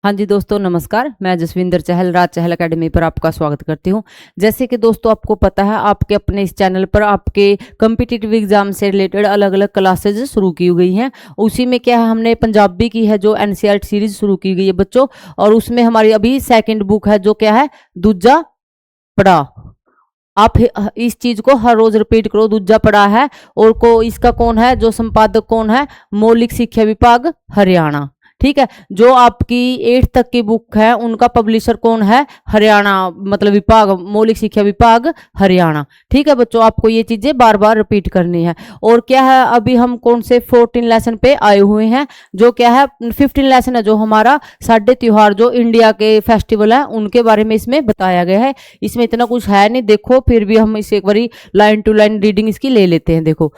हाँ जी दोस्तों, नमस्कार। मैं जसविंदर चहल राज चहल एकेडमी पर आपका स्वागत करती हूँ। जैसे कि दोस्तों आपको पता है, आपके अपने इस चैनल पर आपके कम्पिटिटिव एग्जाम से रिलेटेड अलग अलग क्लासेज शुरू की गई हैं। उसी में क्या है, हमने पंजाबी की है जो एनसीईआरटी सीरीज शुरू की गई है बच्चों, और उसमें हमारी अभी सेकेंड बुक है जो क्या है, दूजा पड़ा। आप इस चीज को हर रोज रिपीट करो, दूजा पड़ा है। और इसका कौन है, जो संपादक कौन है, मौलिक शिक्षा विभाग हरियाणा। ठीक है, जो आपकी 8th तक की बुक है उनका पब्लिशर कौन है, हरियाणा, मतलब विभाग, मौलिक शिक्षा विभाग हरियाणा। ठीक है बच्चों, आपको ये चीजें बार बार रिपीट करनी है। और क्या है, अभी हम कौन से 14 लेसन पे आए हुए हैं, जो क्या है 15 लेसन है, जो हमारा साढ़े त्योहार जो इंडिया के फेस्टिवल है उनके बारे में इसमें बताया गया है। इसमें इतना कुछ है नहीं, देखो फिर भी हम इसे एक बारी लाइन टू लाइन रीडिंग इसकी ले लेते हैं। देखो,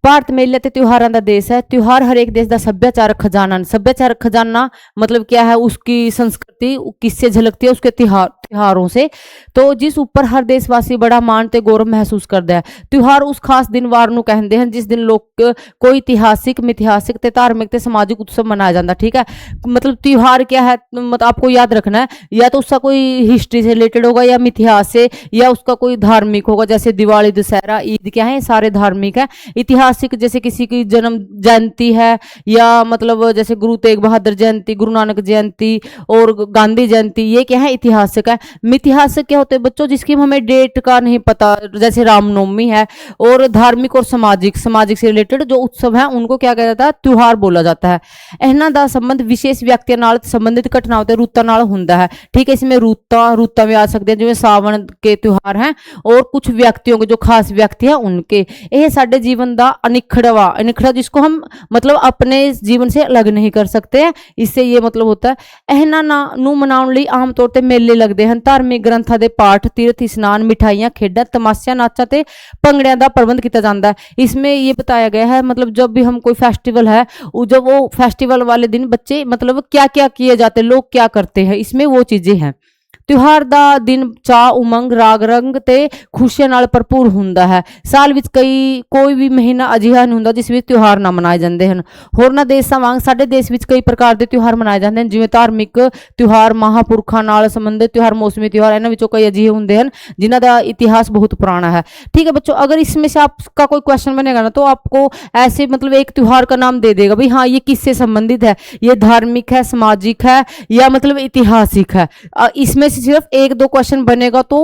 ਭਾਰਤ ਮੇਲੇ ਤੇ त्योहारों का देश है। त्योहार हर एक देश का सभ्याचारक खजाना। सभ्याचारक खजाना मतलब क्या है, उसकी संस्कृति किससे झलकती है, उसके त्योहारों से। तो जिस ऊपर हर देशवासी बड़ा मान ते गौरव महसूस करता है। त्योहार उस खास दिन वार नूं कहते हैं जिस दिन लोग कोई इतिहासिक, मिथिहासिक ते धार्मिक ते समाजिक उत्सव मनाया जाता। ठीक है, मतलब त्योहार क्या है, मतलब आपको याद रखना है, या तो उसका कोई हिस्ट्री से रिलेटेड होगा या मिथिहास से, या उसका कोई धार्मिक होगा, जैसे दिवाली, दशहरा, ईद क्या है, सारे धार्मिक है। इतिहासिक जैसे किसी की जन्म जयंती है, या मतलब जैसे गुरु तेग बहादुर जयंती, गुरु नानक जयंती और गांधी जयंती, ये क्या है, ऐतिहासिक है। मिथिहासिक क्या होते हैं बच्चों, जिसकी हमें डेट का नहीं पता, जैसे रामनवमी है। और धार्मिक और सामाजिक से रिलेटेड जो उत्सव है उनको क्या कहता जाता है, त्योहार बोला जाता है। ਇਹਨਾਂ ਦਾ संबंध विशेष व्यक्तियों नाल संबंधित घटनाओं ते रूतां नाल हुंदा है। ठीक है, इसमें रूतां भी आ सकते हैं, जिवें सावन के त्योहार हैं, और कुछ व्यक्तियों के जो खास व्यक्ति हैं उनके। यह साडे जीवन का अनिखड़ा जिसको हम मतलब अपने जीवन से अलग नहीं कर सकते हैं, इससे ये मतलब होता है। ਇਹਨਾਂ ਨੂੰ ਮਨਾਉਣ ਲਈ ਆਮ ਤੌਰ ਤੇ ਮੇਲੇ ਲੱਗਦੇ ਹਨ। ਧਾਰਮਿਕ ਗ੍ਰੰਥਾਂ ਦੇ ਪਾਠ, तीर्थ स्नान, मिठाइयाँ, खेडां, तमाशियां, नाचा ते ਭੰਗੜਿਆਂ ਦਾ प्रबंध किया जाता है। इसमें ये बताया गया है, मतलब जब भी हम कोई फेस्टिवल है, जब वो फेस्टिवल वाले दिन बच्चे मतलब क्या क्या किए जाते, लोग क्या करते हैं, इसमें वो चीजें हैं। त्योहार ਦਾ दिन ਚਾਅ, ਉਮੰਗ, ਰਾਗ ਰੰਗ ਤੇ ਖੁਸ਼ੀਆਂ ਨਾਲ ਭਰਪੂਰ ਹੁੰਦਾ ਹੈ। ਸਾਲ ਵਿੱਚ ਕੋਈ ਵੀ ਮਹੀਨਾ ਅਜਿਹਾ ਨਹੀਂ ਹੁੰਦਾ ਜਿਸ ਵਿੱਚ ਤਿਉਹਾਰ ਨਾ ਮਨਾਏ ਜਾਂਦੇ ਹਨ। ਹੋਰਨਾਂ ਦੇਸ਼ਾਂ ਵਾਂਗ ਸਾਡੇ ਦੇਸ਼ ਵਿੱਚ ਕਈ ਪ੍ਰਕਾਰ ਦੇ ਤਿਉਹਾਰ ਮਨਾਏ ਜਾਂਦੇ ਹਨ, ਜਿਵੇਂ ਧਾਰਮਿਕ ਤਿਉਹਾਰ, ਮਹਾਂਪੁਰਖਾਂ ਨਾਲ ਸੰਬੰਧਿਤ ਤਿਉਹਾਰ, मौसमी त्योहार। इन्होंने ਵਿੱਚੋਂ कई अजिहे होंगे हैं जिन्हों का इतिहास बहुत पुराना है। ठीक है बच्चों, अगर इसमें से आपका कोई क्वेश्चन बनेगा ना, तो आपको ऐसे मतलब एक त्योहार का नाम दे देगा भाई, हाँ ये किससे संबंधित है, ये धार्मिक है, सामाजिक है, या मतलब ऐतिहासिक है। इसमें सिर्फ एक दो क्वेश्चन बनेगा तो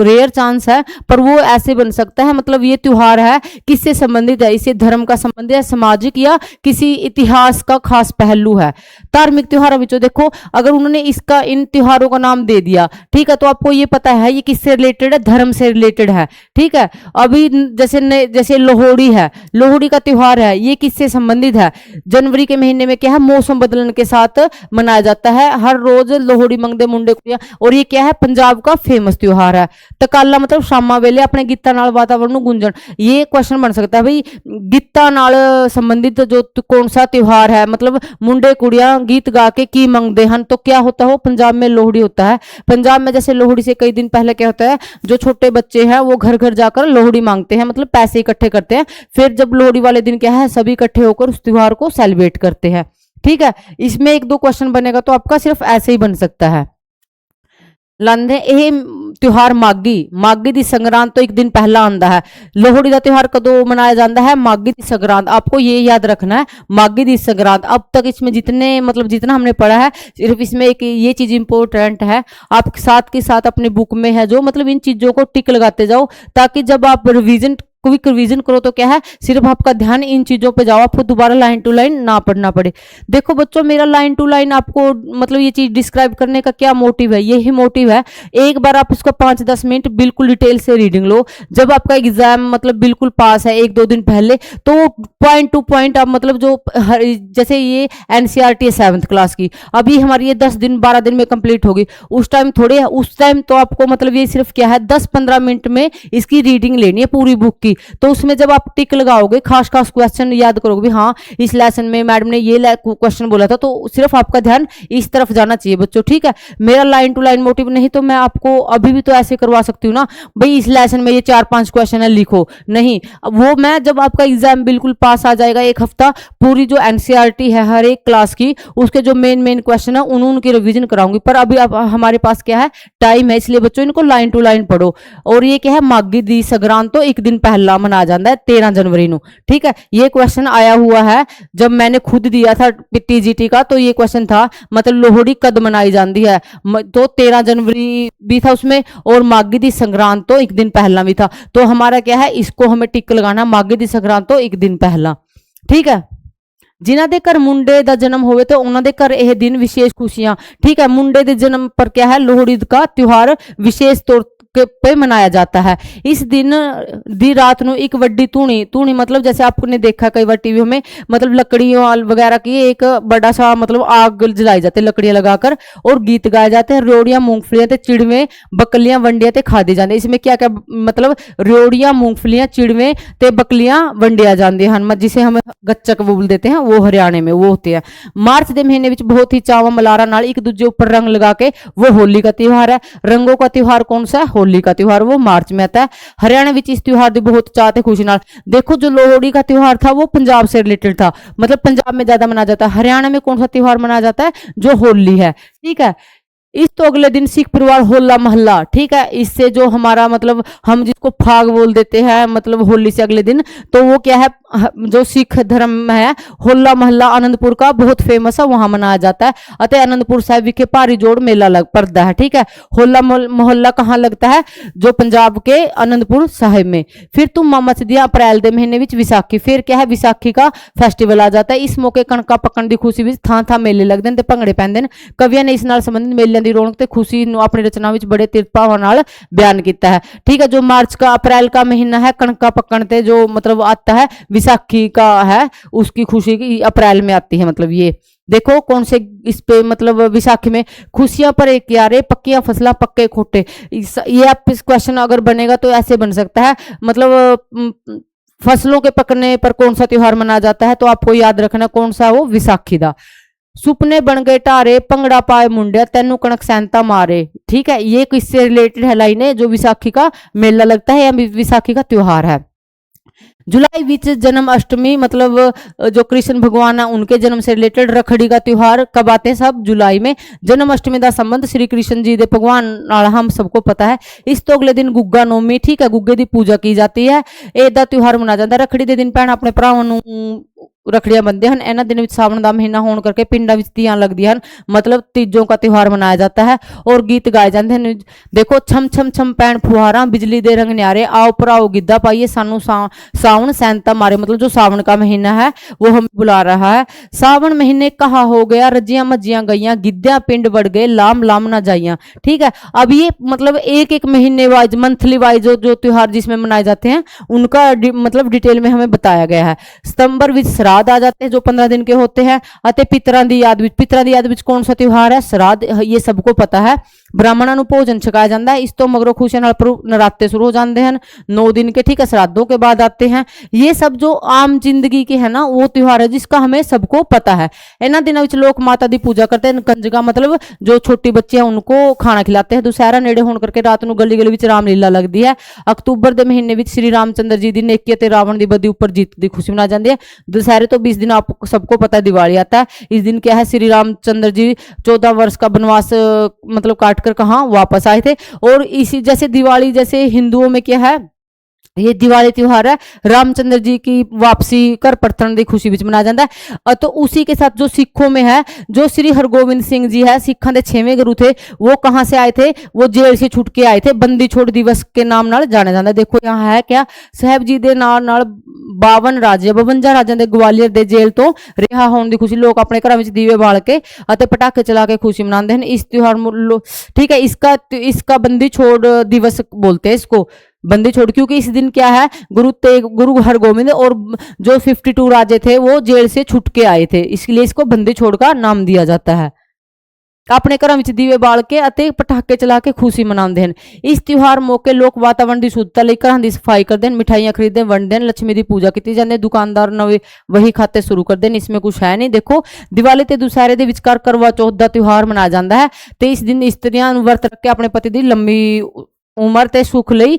रेयर चांस है, पर वो ऐसे बन सकता है, मतलब ये त्योहार है किससे संबंधित है, इसे धर्म का संबंध है, सामाजिक या किसी इतिहास का खास पहलू है। धार्मिक त्योहारों में देखो, अगर उन्होंने इसका इन त्योहारों का नाम दे दिया, ठीक है, तो आपको ये पता है ये किससे रिलेटेड है, धर्म से रिलेटेड है। ठीक है, अभी जैसे लोहड़ी है, लोहड़ी का त्योहार है, ये किससे संबंधित है, जनवरी के महीने में क्या है, मौसम बदलने के साथ मनाया जाता है। हर रोज लोहड़ी मंगदे मुंडे कुड़ियां, और ये क्या है, पंजाब का फेमस त्योहार है। तकाला मतलब शामा वेले अपने गीतां नाल वातावरण नूं गूंजण। ये क्वेश्चन बन सकता है भाई, गीतां नाल संबंधित जो कौन सा त्योहार है, मतलब मुंडे कुड़ियां गीत गा के की मंगदे हन, तो क्या होता है, वो पंजाब में लोहड़ी होता है। पंजाब में जैसे लोहड़ी से कई दिन पहले क्या होता है, जो छोटे बच्चे हैं वो घर घर जाकर लोहड़ी मांगते हैं, मतलब पैसे इकट्ठे करते हैं। फिर जब लोहड़ी वाले दिन क्या है, सभी इकट्ठे होकर उस त्योहार को सेलिब्रेट करते हैं। ठीक है, इसमें एक दो क्वेश्चन बनेगा तो आपका सिर्फ ऐसे ही बन सकता है। लांदे ਇਹ त्योहार माघी दी संग्रांत तो एक दिन पहला आंदा है। लोहड़ी का त्योहार कदों मनाया जाता है, माघी दी संग्रांत। आपको ये याद रखना है, माघी दी संग्रांत। अब तक इसमें जितना हमने पढ़ा है, सिर्फ इसमें एक ये चीज इंपॉर्टेंट है, आप साथ के साथ अपनी बुक में है जो, मतलब इन चीजों को टिक लगाते जाओ, ताकि जब आप क्विक रिवीजन करो तो क्या है, सिर्फ आपका ध्यान इन चीजों पे जाओ, आपको दोबारा लाइन टू लाइन ना पढ़ना पड़े। देखो बच्चों, मेरा लाइन टू लाइन आपको मतलब ये चीज डिस्क्राइब करने का क्या मोटिव है, यही मोटिव है। एक बार आप इसको 5-10 मिनट बिल्कुल डिटेल से रीडिंग लो। जब आपका एग्जाम मतलब बिल्कुल पास है 1-2 दिन पहले, तो पॉइंट टू पॉइंट आप मतलब जो जैसे ये एनसीईआरटी है 7th क्लास की, अभी हमारी ये 10 दिन 12 दिन में कंप्लीट होगी। उस टाइम थोड़े, उस टाइम तो आपको मतलब ये सिर्फ क्या है, 10-15 मिनट में इसकी रीडिंग लेनी है पूरी बुक की। तो उसमें जब आप टिक लगाओगे, खास खास क्वेश्चन याद करोगे भी हाँ इस लेसन में मैडम ने ये क्वेश्चन बोला था, तो सिर्फ आपका ध्यान इस तरफ जाना चाहिए बच्चों, ठीक है। मेरा लाइन टू लाइन मोटिव नहीं तो मैं आपको अभी भी तो ऐसे करवा सकती हूँ ना, भाई इस लेसन में ये 4-5 क्वेश्चन है लिखो, नहीं। वो मैं जब आपका एग्जाम बिल्कुल पास आ जाएगा, एक हफ्ता पूरी जो एनसीईआरटी है हर एक क्लास की, उसके जो मेन क्वेश्चन है उनकी रिवीजन कराऊंगी। पर अभी अब हमारे पास क्या है, टाइम है, इसलिए बच्चों इनको लाइन टू लाइन पढ़ो। और ये क्या है, माघी दी संग्रांत तो एक दिन पहला मना जाता है 13 जनवरी को, ठीक है। ये क्वेश्चन आया हुआ है जब मैंने खुद दिया था टीजीटी का, तो ये क्वेश्चन था मतलब लोहड़ी कद मनाई जाती है, तो 13 जनवरी भी था उसमें, और माघी दी संग्रांत तो एक दिन पहला भी था। तो हमारा क्या है, इसको हमें टिक लगाना, माघी दी संग्रांत तो एक दिन पहला, ठीक है। जिन्हां दे घर मुंडे दा जन्म होवे तो उन्हां दे घर यह दिन विशेष खुशियां, ठीक है। मुंडे दे जन्म पर क्या है, लोहड़ी का त्योहार विशेष तौर पे मनाया जाता है। इस दिन दी रात ਨੂੰ एक वड्डी धूनी, धूनी मतलब जैसे आपने देखा कई बार टीवी में, मतलब लकड़ियों वगैरह की एक बड़ा सा मतलब आग जलाई जाती है लकड़ियां लगाकर, और गीत गाए जाते हैं। रेवड़ियां, मूंगफलियां ते चिड़वे, बकलियां, वंडियां ते खादी जाती है। इसमें क्या क्या मतलब रेवड़ियां, मूंगफलियां, चिड़वे ते बकलियां वंडिया जाती हैं, जिसे हम गच्चक बोल देते हैं, वो हरियाणे में वो होते हैं। मार्च के महीने में बहुत ही चावा मलारा नाल एक दूजे ऊपर रंग लगा के, वो होली का त्योहार है। रंगों का त्योहार कौन सा है, होली का त्योहार, वो मार्च में आता है। हरियाणा में इस त्योहार की बहुत चाह ते खुशी नाल, देखो जो लोहड़ी का त्योहार था वो पंजाब से रिलेटेड था, मतलब पंजाब में ज्यादा मनाया जाता है। हरियाणा में कौन सा त्योहार मनाया जाता है, जो होली है, ठीक है। इस तो अगले दिन सिख परिवार होला महल्ला, ठीक है। इससे जो हमारा मतलब हम जिसको फाग बोल देते हैं, मतलब होली से अगले दिन, तो वो क्या है, जो सिख धर्म में है, होला महल्ला आनंदपुर का बहुत फेमस है, वहां मनाया जाता है। अतः आनंदपुर साहिब विखे भारी जोड़ मेला लग पड़ता है, ठीक है। होला मोहल्ला कहाँ लगता है, जो पंजाब के आनंदपुर साहिब में। फिर तुम मच दिया अप्रैल के महीने में विसाखी, फिर क्या है, विसाखी का फेस्टिवल आ जाता है। इस मौके कणका पकन की खुशी में थां थां मेले लगते हैं, भंगड़े पैंदे हैं। कवियां ने इस नाल संबंधित मेलियां की रौनक ते खुशी अपनी रचना में बड़े तिरभावां नाल बयान किया है, ठीक है। जो मार्च का अप्रैल का महीना है, कणका पकन ते जो मतलब आता है, विसाखी का है, उसकी खुशी की अप्रैल में आती है। मतलब ये देखो कौन से इस पे मतलब विसाखी में खुशियां पर एक यारे, पक्कियां फसला पक्के खोटे, ये आप इस क्वेश्चन अगर बनेगा तो ऐसे बन सकता है, मतलब फसलों के पकने पर कौन सा त्योहार मनाया जाता है, तो आपको याद रखना कौन सा, वो विसाखी दा। सुपने बन गए ढारे, भंगड़ा पाए मुंडिया, तेनू कणक सैंता मारे, ठीक है। ये किससे रिलेटेड है लाइन है, जो विसाखी का मेला लगता है या विसाखी का त्योहार है। जुलाई विच जन्माष्टमी, मतलब जो कृष्ण भगवान है उनके जन्म से रिलेटेड रखड़ी का त्योहार कब आते हैं, सब जुलाई में। जन्माष्टमी का संबंध श्री कृष्ण जी दे भगवान नाल हम सबको पता है। इस तो अगले दिन गुग्गा नौमी, ठीक है, गुग्गे की पूजा की जाती है, एदा त्योहार मनाया जाता है। रखड़ी के दिन भैन अपने भरावां नूं रखड़ियां बनते हैं। इन्हां दिनों सावन का महीना होने करके पिंडां विच तीयां लगदियां हैं, मतलब तीजों का त्योहार मनाया जाता है, और गीत गाए जाते हैं। देखो छम छम छम पैण फुहारा, बिजली दे रंग न्यारे, आओ भराओ गिद्धा पाइए, सानू सावन सैंता मारे, मतलब जो सावन का महीना है वो हमें बुला रहा है। सावन महीने कहा हो गया, रजियां मज्जियां गईयां, गिद्धियां पिंड बढ़ गए, लाम लाम ना जाइयां, ठीक है। अब ये मतलब एक एक महीने वाइज, मंथली वाइज जो त्योहार जिसमें मनाए जाते हैं उनका मतलब डिटेल में हमें बताया गया है। सितंबर विच श्राद्ध आ जाते हैं जो 15 दिन के होते हैं। अते पितरां दी याद विच कौन सा त्योहार है, श्राद्ध, ये सबको पता है। ब्राह्मणों को भोजन छकाया जाता है। इस तो मगरों खुशियां नाल नराते शुरू हो जाते हैं 9 दिन के, ठीक है, श्राद्धों के बाद आते हैं। ये सब जो आम जिंदगी के है ना, वो त्योहार है जिसका हमें सबको पता है। इन्हां दिनों विच लोग माता की पूजा करते हैं। कंजका मतलब जो छोटी बच्ची है उनको खाना खिलाते हैं। दुसहरा नेड़े होने करके रात को गली गली रामलीला लगती है। अक्तूबर के महीने में श्री रामचंद्र जी की नेकी ते रावण की बदी उपर जीत की खुशी मनाई जाती है। दुसहरे तो 20 दिन आपको सबको पता है दिवाली आता है। इस दिन क्या है, श्री रामचंद्र जी 14 वर्ष का वनवास मतलब काट कर कहाँ वापस आए थे। और इसी जैसे दिवाली जैसे हिंदुओं में क्या है, ये दिवाली त्योहार है रामचंद्र जी की वापसी कर परतन की खुशी में मनाया जाता है। तो उसी के साथ जो सिखों में है, जो श्री हरगोबिंद सिंह जी है, सिखों के 6वें गुरु थे, वो कहाँ से आए थे, वो जेल से छुट के आए थे। बंदी छोड़ दिवस के नाम नाल जाना जाता है। देखो यहाँ है क्या, साहब जी दे नाल 52 राजे 52 राजा के ग्वालियर के जेल तो रिहा होने की खुशी लोग अपने घर में दीवे बाल के पटाखे चला के खुशी मनाते हैं इस त्योहार, ठीक है। इसका बंदी छोड़ दिवस बोलते हैं इसको, बंदी छोड़, क्योंकि इस दिन क्या है, गुरु हरगोबिंद और जो 52 राजे थे वो जेल से छुट के आए थे, इसलिए इसको बंदी छोड़ का नाम दिया जाता है। ਆਪਣੇ ਘਰਾਂ ਵਿੱਚ ਦੀਵੇ ਬਾਲ ਕੇ ਅਤੇ ਪਟਾਕੇ ਚਲਾ ਕੇ ਖੁਸ਼ੀ ਮਨਾਉਂਦੇ ਹਨ। ਇਸ ਤਿਉਹਾਰ ਮੌਕੇ ਲੋਕ ਵਾਤਾਵਰਣ ਦੀ ਸ਼ੁੱਧਤਾ ਲਈ ਘਰਾਂ ਦੀ ਸਫਾਈ ਕਰਦੇ ਹਨ, ਮਿਠਾਈਆਂ ਖਰੀਦਦੇ ਵੰਡਦੇ ਹਨ, लक्ष्मी की पूजा की जाती है, दुकानदार नवे वही खाते शुरू करते हैं। इसमें कुछ है नहीं। देखो दिवाली ते दुशहरे दे विचकार करवा चौथ का त्योहार मनाया जाता है। तो इस दिन स्त्रियां व्रत रख के अपने पति की लंबी उम्र ते सुख लई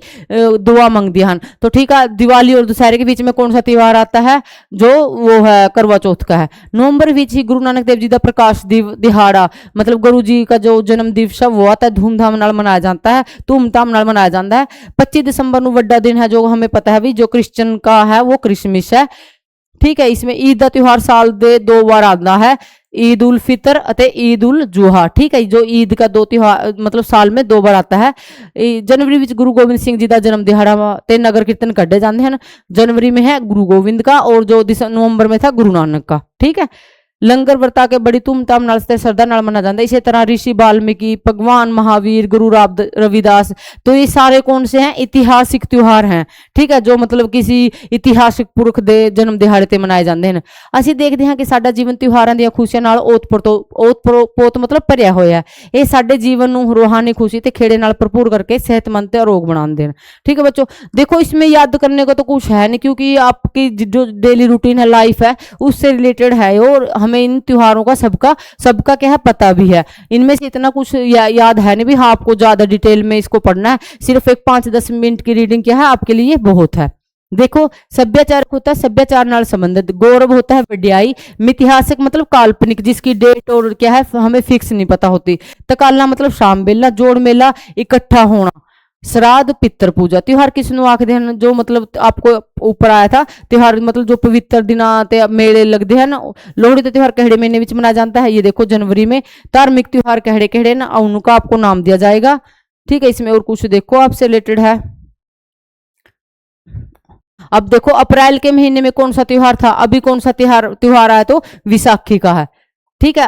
दुआ मंगदी हन। तो ठीक है, दिवाली और दुशहरे के बीच में कौन सा त्योहार आता है? जो वो है करवा चौथ का है। नवंबर बीच ही गुरु नानक देव जी का प्रकाश दिहाड़ा, मतलब गुरु जी का जो जन्म दिवस है वो आता है, धूमधाम नाल मनाया जाता है, धूमधाम नाल मनाया जाता है। 25 दिसंबर को बड़ा दिन है, जो हमें पता है भी, जो क्रिश्चियन का है वो क्रिसमस है। ठीक है, इसमें ईद का त्योहार साल दे 2 बार आता है, ईद उल फितर और ईद उल जुहा। ठीक है, जो ईद का 2 त्योहार मतलब साल में 2 बार आता है। जनवरी में गुरु गोबिंद सिंह जी का जन्म दिहाड़ा ते नगर कीर्तन कढ़े जाते हैं। जनवरी में है गुरु गोविंद का, और जो नवंबर में था गुरु नानक का। ठीक है, लंगर वर्ता के बड़ी धूमधाम नाल ते श्रद्धा नाल मनाया जाता है। इसी तरह ऋषि वाल्मीकि, भगवान महावीर, गुरु रविदास, तो ये सारे कौन से हैं? ऐतिहासिक त्योहार हैं। ठीक है, जो मतलब किसी इतिहासिक पुरख दे जन्म दिहाड़े ते मनाए जाते हैं। ਅਸੀਂ देखते हैं कि साडा जीवन त्योहारां ਦੀਆਂ ਖੁਸ਼ੀਆਂ ਨਾਲ ओत मतलब ਭਰਿਆ ਹੋਇਆ है। ਇਹ ਸਾਡੇ जीवन ਨੂੰ रूहानी खुशी ते खेड़े नाल भरपूर करके सेहतमंद ते आरोग बनाते हैं। ठीक है बच्चों, देखो इसमें याद करने को तो कुछ है नहीं, क्योंकि आपकी जो डेली रूटीन है, लाइफ है, उससे रिलेटेड है, और हमें इन त्योहारों का सबका क्या है पता भी है। इनमें से इतना कुछ याद है नहीं भी हाँ आपको ज्यादा डिटेल में इसको पढ़ना है। सिर्फ एक 5-10 मिनट की रीडिंग क्या है आपके लिए बहुत है। देखो सभ्याचार होता है सभ्याचार नाल संबंधित, गौरव होता है वड्याई, मिथिहासिक मतलब काल्पनिक जिसकी डेट और क्या है हमें फिक्स नहीं पता होती, तकाला मतलब शाम बेला, जोड़ मेला इकट्ठा होना, श्राद्ध पितर पूजा। त्योहार किसनों आखते हैं? जो मतलब आपको ऊपर आया था त्योहार मतलब जो पवित्र दिना ते मेले लगते हैं ना। लोहड़ी का त्योहार कहड़े महीने में मनाया जाता है? ये देखो जनवरी में। धार्मिक त्योहार कहड़े कहड़े ना उनका आपको नाम दिया जाएगा। ठीक है, इसमें और कुछ देखो आपसे रिलेटेड है। अब देखो अप्रैल के महीने में कौन सा त्योहार था? अभी कौन सा त्योहार आया? तो विसाखी का है। ठीक है,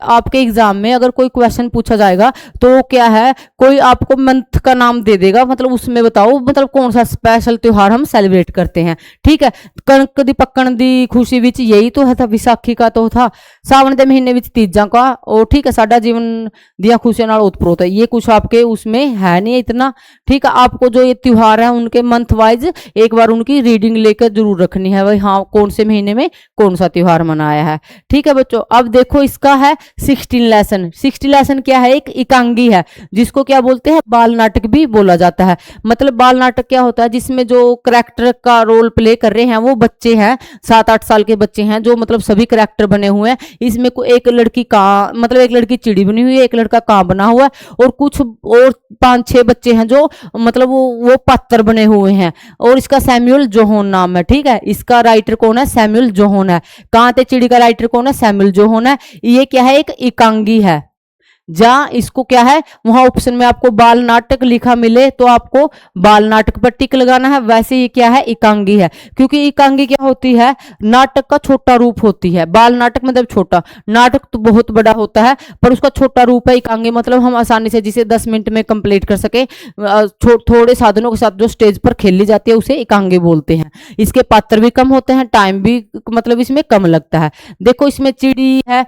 आपके एग्जाम में अगर कोई क्वेश्चन पूछा जाएगा तो क्या है, कोई आपको मंथ का नाम दे देगा, मतलब उसमें बताओ मतलब कौन सा स्पेशल त्योहार हम सेलिब्रेट करते हैं। ठीक है, कणक दी पक्कण दी खुशी विच यही तो है था, विसाखी का तो था। सावन के महीने विच तीजा का, और ठीक है साडा जीवन दिया खुशियों नाल ओतप्रोत है। ये कुछ आपके उसमें है नहीं इतना। ठीक है, आपको जो ये त्योहार है उनके मंथ वाइज एक बार उनकी रीडिंग लेकर जरूर रखनी है भाई, हाँ कौन से महीने में कौन सा त्योहार मनाया है। ठीक है बच्चों, अब देखो इसका है 16 लेसन। 16 लेसन क्या है? एक एकांगी है, जिसको क्या बोलते हैं? बाल नाटक भी बोला जाता है। मतलब बाल नाटक क्या होता है? जिसमें जो करैक्टर का रोल प्ले कर रहे हैं वो बच्चे हैं, 7-8 साल के बच्चे हैं, जो मतलब सभी करैक्टर बने हुए हैं। इसमें एक लड़की का मतलब एक लड़की चिड़ी बनी हुई है, एक लड़का कां बना हुआ है, और कुछ और 5-6 बच्चे हैं जो मतलब वो पात्र बने हुए हैं, और इसका सैमुअल जोहोन नाम है। ठीक है, इसका राइटर कौन है? सैमुअल जोहोन है। कां ते चिड़ी का राइटर कौन है? सैमुअल जोहोन है। ये क्या है? एक एकांगी है। जहां इसको क्या है, वहां ऑप्शन में आपको बाल नाटक लिखा मिले तो आपको बाल नाटक पर टिक लगाना है। वैसे ये क्या है? एकांगी है, क्योंकि एकांगी क्या होती है? नाटक का छोटा रूप होती है। बाल नाटक मतलब छोटा, नाटक तो बहुत बड़ा होता है पर उसका छोटा रूप है एकांगी। मतलब हम आसानी से जिसे 10 मिनट में कंप्लीट कर सके, थोड़े साधनों के साथ जो स्टेज पर खेली जाती है उसे एकांगी बोलते हैं। इसके पात्र भी कम होते हैं, टाइम भी मतलब इसमें कम लगता है। देखो इसमें चिड़ी है,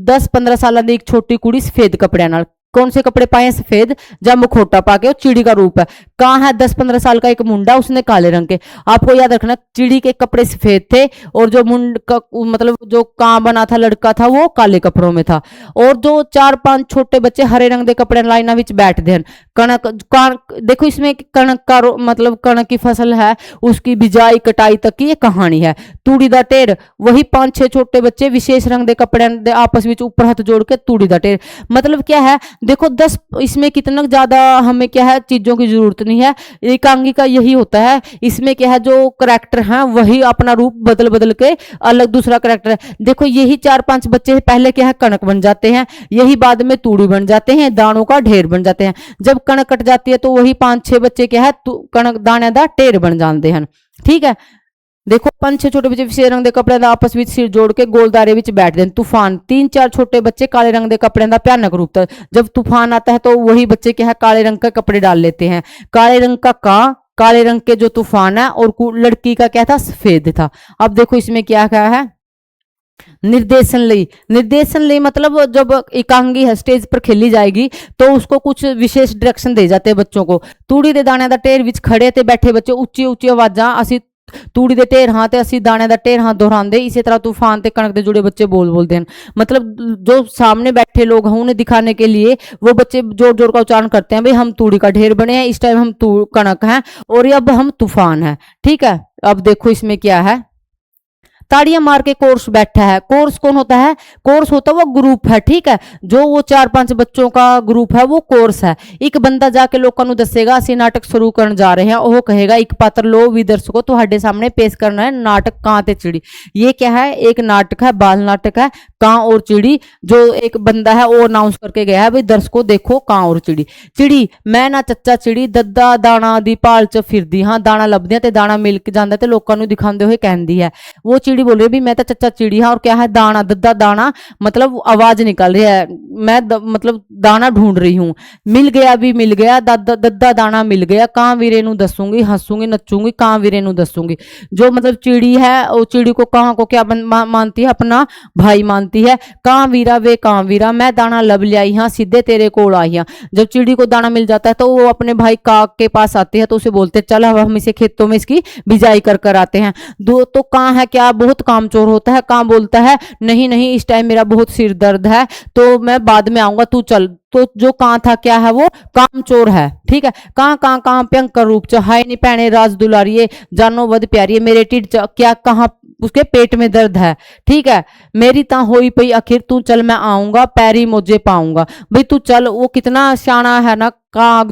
10-15 साल की एक छोटी कुड़ी सफेद कपड़े नाल, कौन से कपड़े पाए हैं? सफेद, जब मुखोटा पाके, और चिड़ी का रूप है। कहाँ है? 10-15 साल का एक मुंडा, उसने काले रंग के। आपको याद रखना चिड़ी के कपड़े सफेद थे, और जो मुंड का मतलब जो कां बना था लड़का था वो काले कपड़ों में था, और जो 4-5 छोटे बच्चे हरे रंग के कपड़े लाइना विच बैठते हैं। कणक देखो इसमें कणक का मतलब कणक की फसल है, उसकी बिजाई कटाई तक की ये कहानी है। तूड़ी दा ढेर, वही 5-6 छोटे बच्चे विशेष रंग के कपड़े आपस में ऊपर हाथ जोड़ के तूड़ी दा ढेर। मतलब क्या है? देखो 10 इसमें कितना ज्यादा हमें क्या है चीजों की जरूरत नहीं है। एकांगी का यही होता है, इसमें क्या है जो करैक्टर हैं वही अपना रूप बदल बदल के अलग दूसरा करैक्टर है। देखो यही 4-5 बच्चे पहले क्या है कणक बन जाते हैं, यही बाद में तूड़ी बन जाते हैं, दानों का ढेर बन जाते हैं। जब कणक कट जाती है तो वही 5-6 बच्चे क्या है कणक दाने का ढेर बन जाते हैं। ठीक है, देखो 5-6 छोटे बच्चे विशेष रंग के कपड़े का आपस में सिर जोड़ के गोलदारे में बैठते हैं। तूफान, 3-4 छोटे बच्चे काले रंग के कपड़े का भयानक रूप था। जब तूफान आता है तो वही बच्चे क्या है काले रंग के कपड़े डाल लेते हैं। काले रंग का कां, काले रंग के जो तूफान है, और लड़की का क्या था? सफेद था। अब देखो इसमें क्या क्या है, निर्देशन लई, निर्देशन लई मतलब जब एकांगी है स्टेज पर खेली जाएगी तो उसको कुछ विशेष डायरेक्शन दे जाते हैं बच्चों को। तूड़ी दे दाने दा ढेर विच खड़े ते बैठे बच्चे उच्ची उच्ची आवाजां असी तूड़ी दे ढेर हां ते असी दाने दा ढेर हां दोहरांदे। इसी तरह तूफान ते कणक दे जुड़े बच्चे बोल बोलते हैं। मतलब जो सामने बैठे लोग हैं उन्हें दिखाने के लिए वो बच्चे जोर जोर का उच्चारण करते हैं, भाई हम तूड़ी का ढेर बने हैं, इस टाइम हम कणक हैं और अब हम तूफान है। ठीक है, अब देखो इसमें क्या है। ताड़ियां मार के कोर्स बैठा है। कोर्स कौन होता है? कोर्स होता है वो ग्रुप है। ठीक है, जो वो 4-5 बच्चों का ग्रुप है वो कोर्स है। एक बंदा जाके लोगों को दसेगा असि नाटक शुरू करने जा रहे हैं, वो कहेगा एक पात्र लो भी दर्शकों तुहाडे सामने पेश करना है नाटक कां ते चिड़ी। ये क्या है? एक नाटक है, बाल नाटक है कां और चिड़ी। जो एक बंदा है वो अनाउंस करके गया है, भाई दर्शकों देखो कां और चिड़ी। चिड़ी मैं ना चच्चा चिड़ी दद्दा दाना दी भाल च फिरदी हाँ, दाना लभदियां ते दाना मिल जांदा ते लोकां नूं दिखांदे होए कहंदी है। वो चिड़ी बोल रही है भी मैं तो चच्चा चिड़ी हाँ, और क्या है दाना दद्दा दाना मतलब आवाज निकल रही है, मैं मतलब दाना ढूंढ रही हूँ। मिल गया भी मिल गया, दद्दा दाना मिल गया, कां वीरे नूं दसूंगी हंसूंगी नचूंगी कां वीरे नूं दसूंगी। जो मतलब चिड़ी है वो चिड़ी को कां को क्या मानती है? अपना भाई मानती है। कां वीरा वे कां वीरा मैं दाना लब लियाई हाँ सीधे तेरे कोल आई हाँ। जब चिड़ी को दाना मिल जाता है तो वो अपने भाई काक के पास आती है तो उसे बोलते चल अब हम इसे खेतों में इसकी बिजाई कर आते हैं। दो तो कां है क्या? बहुत कामचोर होता है। कां बोलता है नहीं नहीं इस टाइम मेरा बहुत सिर दर्द है तो मैं बाद में आऊंगा, तू चल। तो जो कां था क्या है? वो कामचोर है। ठीक है, कां कां कां भयंकर रूप च हाय नी भैणे राज दुलारिये जानो वध प्यारी मेरे ढिड च क्या कहां उसके पेट में दर्द है। ठीक है, मेरी ता होई पई आखिर तू चल मैं आऊंगा पैरी मोजे पाऊंगा। भाई तू चल। वो कितना शाना है ना, काग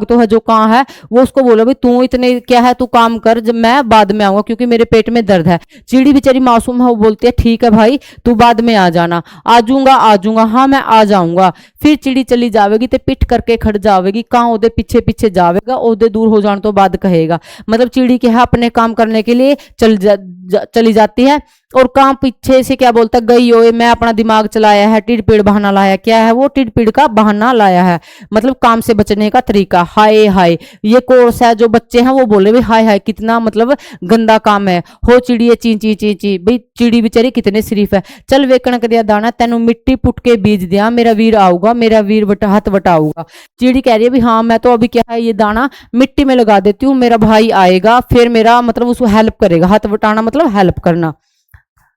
तो है जो कां है वो उसको बोलो भाई तू इतने क्या है तू काम कर जब मैं बाद में आऊंगा क्योंकि मेरे पेट में दर्द है। चिड़ी बेचारी मासूम है वो बोलती है ठीक है भाई तू बाद में आ जाना। आ जाऊंगा हाँ मैं आ जाऊंगा। फिर चिड़ी चली जावेगी ते पिट करके खड़ जावेगी, कां ओदे पीछे पीछे जावेगा, ओदे दूर हो जाने तो बाद कहेगा। मतलब चिड़ी क्या है अपने काम करने के लिए चली जाती है और कां पीछे से क्या बोलता गई ओए मैं अपना दिमाग चलाया है, टिड पिड़ बहाना लाया। क्या है वो? टिड पिड़ का बहाना लाया है, मतलब काम से बचने का तरीका। हाय हाय ये कोर्स है। जो बच्चे हैं वो बोले भाई हाय हाय कितना मतलब गंदा काम है। हो चिड़िए ची ची ची ची। भाई चिड़ी बेचारी कितने शरीफ है। चल वे कणक दिया दाना तेनू मिट्टी पुट के बीज दिया, मेरा वीर आऊगा मेरा वीर हाथ वटाऊगा। चिड़ी कह रही है भी हाँ मैं तो अभी क्या है ये दाना मिट्टी में लगा देती हूँ, मेरा भाई आएगा फिर मेरा मतलब उसको हेल्प करेगा। हाथ वटाना मतलब हेल्प करना।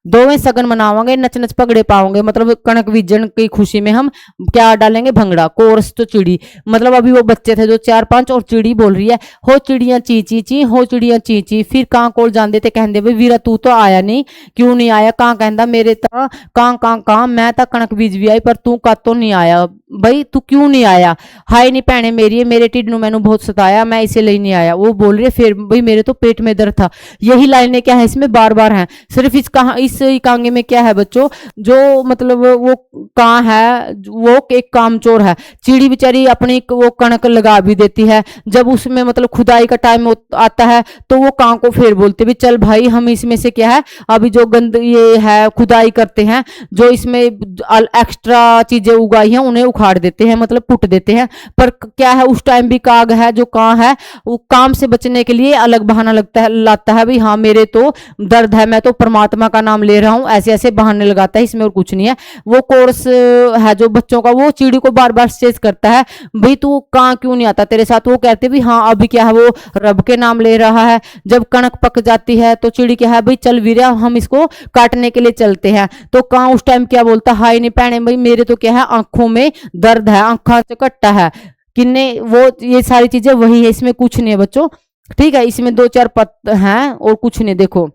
दोवें सगन मनावांगे नच नच पगड़े पाओगे, मतलब कणक बीजन की खुशी में हम क्या डालेंगे? भंगड़ा। कोरस तो चिड़ी मतलब अभी वो बच्चे थे जो 4-5 और चिड़ी बोल रही है हो चिड़ियां ची ची ची हो चिड़ियां ची ची। फिर कां कोल जांदे ते कहंदे भाई वीरा तू तो आया नहीं, क्यों नहीं आया? कां कहंदा मेरे ता कां मैं ता कणक बीज भी आई पर तू कातों नहीं आया। भाई तू क्यों नहीं आया? हाय नहीं भैने मेरी मेरे ढिड नूं मैनू बहुत सताया मैं इसे ले नहीं आया। वो बोल रही है फिर भाई मेरे तो पेट में दर्द था। यही लाइनें क्या है इसमें बार बार हैं। सिर्फ इस एकांगी में क्या है बच्चों? जो मतलब वो कां है वो एक कामचोर है। चिड़ी बेचारी अपनी वो कणक लगा भी देती है। जब उसमें मतलब खुदाई का टाइम आता है तो वो कां को फिर बोलते भी चल भाई हम इसमें से क्या है अभी जो गंद ये है खुदाई करते हैं, जो इसमें एक्स्ट्रा चीजें उगाई हैं उन्हें उखाड़ देते हैं मतलब पुट देते हैं। पर क्या है उस टाइम भी काग है जो कां है वो काम से बचने के लिए अलग बहाना लाता है भी हाँ मेरे तो दर्द है मैं तो परमात्मा का नाम ले रहा हूं, ऐसे ऐसे बहाने लगाता है। इसमें और कुछ नहीं है। वो कोर्स है जो बच्चों का वो चिड़ी को बार बार चेज करता है भाई तू कां क्यों नहीं आता तेरे साथ। वो कहते भी हाँ अभी क्या है वो रब के नाम ले रहा है। जब कणक पक जाती है तो चिड़ी क्या है भाई चल वीरा हम इसको काटने के लिए चलते हैं। तो कां उस टाइम क्या बोलता हाय नहीं भैने भाई मेरे तो क्या है आंखों में दर्द है, आंखा चकट्टा है किन्ने वो ये सारी चीजें वही है, इसमें कुछ नहीं है बच्चों। ठीक है, इसमें 2-4 पद हैं और कुछ नहीं। देखो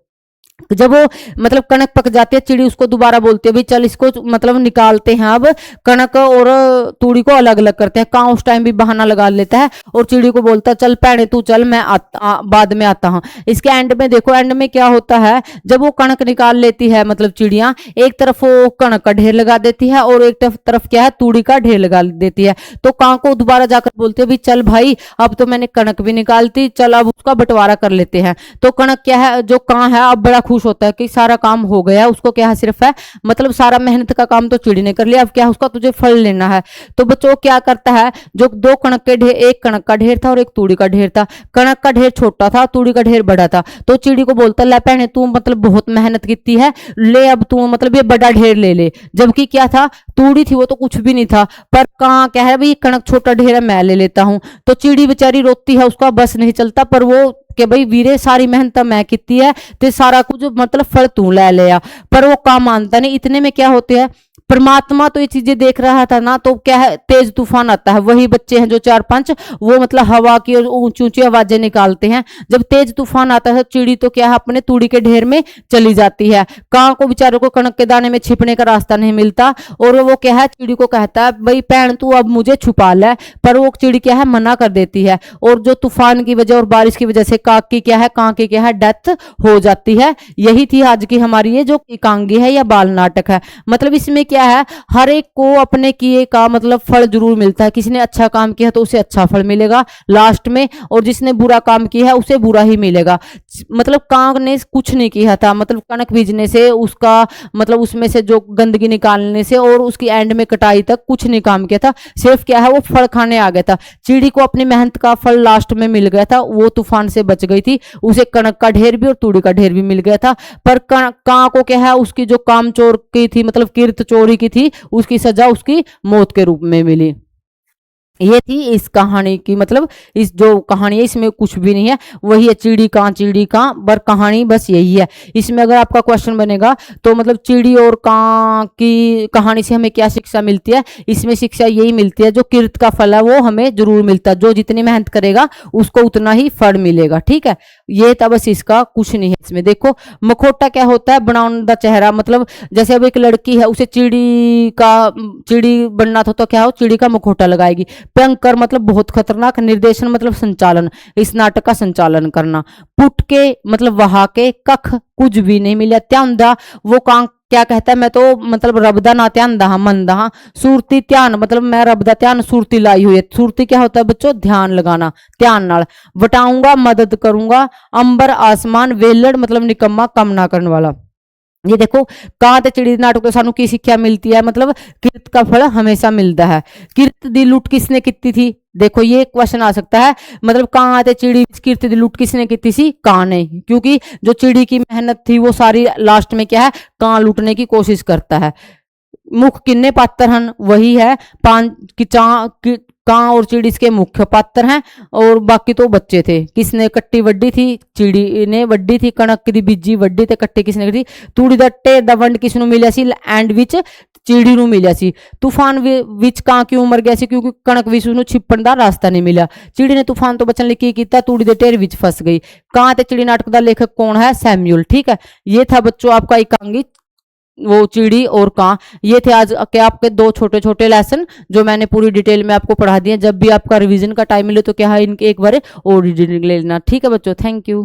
जब वो मतलब कणक पक जाती है चिड़ी उसको दोबारा बोलती है भाई चल इसको मतलब निकालते हैं अब कणक और तूड़ी को अलग अलग करते हैं। कां उस टाइम भी बहाना लगा लेता है और चिड़ी को बोलता है चल भैने तू चल मैं बाद में आता हूं। इसके एंड में देखो एंड में क्या होता है जब वो कणक निकाल लेती है मतलब चिड़िया एक तरफ वो कणक का ढेर लगा देती है और एक तरफ क्या है तूड़ी का ढेर लगा देती है। तो कां को दोबारा जाकर बोलते हैं भाई चल भाई अब तो मैंने कणक भी निकालती चल अब उसका बंटवारा कर लेते हैं। तो कणक क्या है जो कां है अब बड़ा खुश होता है कि सारा काम हो गया, उसको क्या है सिर्फ है मतलब सारा मेहनत का काम तो चिड़ी ने कर लिया, अब क्या है उसका तुझे फल लेना है। तो बच्चों क्या करता है, जो दो कणक के ढेर, एक कणक का ढेर था और एक तूड़ी का ढेर था। कणक का ढेर छोटा था, तूड़ी का ढेर बड़ा था। तो चिड़ी को बोलता ले भैने तू मतलब बहुत मेहनत की है, ले अब तू मतलब ये बड़ा ढेर ले ले। जबकि क्या था, तूड़ी थी वो तो कुछ भी नहीं था, पर कहाँ क्या है भाई कणक छोटा ढेर है मैं ले लेता हूँ। तो चिड़ी बेचारी रोती है, उसका बस नहीं चलता, पर वो कि भाई वीरे सारी मेहनत मैं की है ते सारा कुछ मतलब फल तू ले लिया। पर वो काम मानता नहीं। इतने में क्या होते हैं, परमात्मा तो ये चीजें देख रहा था ना, तो क्या है तेज तूफान आता है। वही बच्चे हैं जो 4-5 वो मतलब हवा की और ऊंची ऊंची आवाजें निकालते हैं। जब तेज तूफान आता है चिड़ी तो क्या है अपने तूड़ी के ढेर में चली जाती है। कां को बेचारों को कणक के दाने में छिपने का रास्ता नहीं मिलता, और वो क्या है चिड़ी को कहता है भाई भैन तू अब मुझे छुपा ले, पर वो चिड़ी क्या है मना कर देती है। और जो तूफान की वजह और बारिश की वजह से कां की क्या है डेथ हो जाती है। यही थी आज की हमारी ये जो एकांगी है या बाल नाटक है। मतलब इसमें क्या है, हर एक को अपने किए का मतलब फल जरूर मिलता है। किसी ने अच्छा काम किया तो उसे अच्छा फल मिलेगा लास्ट में, और जिसने बुरा काम किया है उसे बुरा ही मिलेगा। मतलब कांग ने कुछ नहीं किया था, मतलब कणक बीजने से उसका मतलब उसमें से जो गंदगी निकालने से और उसकी एंड में कटाई तक कुछ नहीं काम किया था। सिर्फ क्या है वो फल खाने आ गया था। चिड़ी को अपनी मेहनत का फल लास्ट में मिल गया था, वो तूफान से बच गई थी। उसे कणक का ढेर भी और तूड़ी का ढेर भी मिल गया था। पर कां को क्या है उसकी जो काम चोर की थी मतलब किर्त चोरी की थी, उसकी सजा उसकी मौत के रूप में मिली। ये थी इस कहानी की मतलब इस जो कहानी है इसमें कुछ भी नहीं है, वही है चिड़ी कां पर कहानी बस यही है। इसमें अगर आपका क्वेश्चन बनेगा तो मतलब चिड़ी और कां की कहानी से हमें क्या शिक्षा मिलती है, इसमें शिक्षा यही मिलती है जो किर्त का फल है वो हमें जरूर मिलता है। जो जितनी मेहनत करेगा उसको उतना ही फल मिलेगा। ठीक है, ये था बस, इसका कुछ नहीं है। इसमें देखो मखोटा क्या होता है, बनावटा चेहरा। मतलब जैसे अब एक लड़की है उसे चिड़ी बनना था तो क्या हो चिड़ी का मखोटा लगाएगी। भयंकर मतलब बहुत खतरनाक। निर्देशन मतलब संचालन, इस नाटक का संचालन करना। पुट के मतलब वहा के, कख कुछ भी नहीं मिला। त्यादा वो कां क्या कहता है, मैं तो मतलब रबदा ना ध्यान दहा मन दहा। सूरती ध्यान मतलब मैं रबदा ध्यान सूरती लाई हुई है। सूरती क्या होता है बच्चों, ध्यान लगाना ध्यान नाल। वटाऊंगा मदद करूंगा, अंबर आसमान, वेलड़ मतलब निकम्मा कम ना करने वाला। ये देखो कां ते चिड़ी नाटक तो सानू की शिक्षा मिलती है, मतलब किरत का फल हमेशा मिलता है। किरत दी लुट किसने की थी, देखो ये क्वेश्चन आ सकता है। मतलब कां ते चिड़ी किरत दी लुट किसने की थी, कां ने, क्योंकि जो चिड़ी की मेहनत थी वो सारी लास्ट में क्या है कां लूटने की कोशिश करता है। मुख किन्ने पात्र हन, वही है पांच की कां और चिड़ी इसके मुख्य पात्र हैं, और बाकी तो बच्चे थे। किसने कट्टी वड्डी थी, चिड़ी ने वड्डी थी। कणक की बीजी वड्डी ते कट्टी किसने की थी, तूड़ी दा ढेर दा वंड किसनू मिलिया सी, एंड विच चिड़ी नू मिलिया सी। तूफान विच कां क्यों मर गया सी, क्योंकि कणक विच उसनू छिपण दा रास्ता नहीं मिला। चिड़ी ने तूफान तो बचन लई की कीता, तूड़ी दे ढेर विच फस गई। कां ते चिड़ी नाटक दा लेखक कौन है, सैम्यूल। ठीक है, ये था बच्चों आपका एकांगी वो चिड़ी और कां। ये थे आज के आपके दो छोटे छोटे लेसन जो मैंने पूरी डिटेल में आपको पढ़ा दिए। जब भी आपका रिवीजन का टाइम मिले तो क्या है इनके एक बार और रीडिंग ले लेना। ठीक है बच्चों, थैंक यू।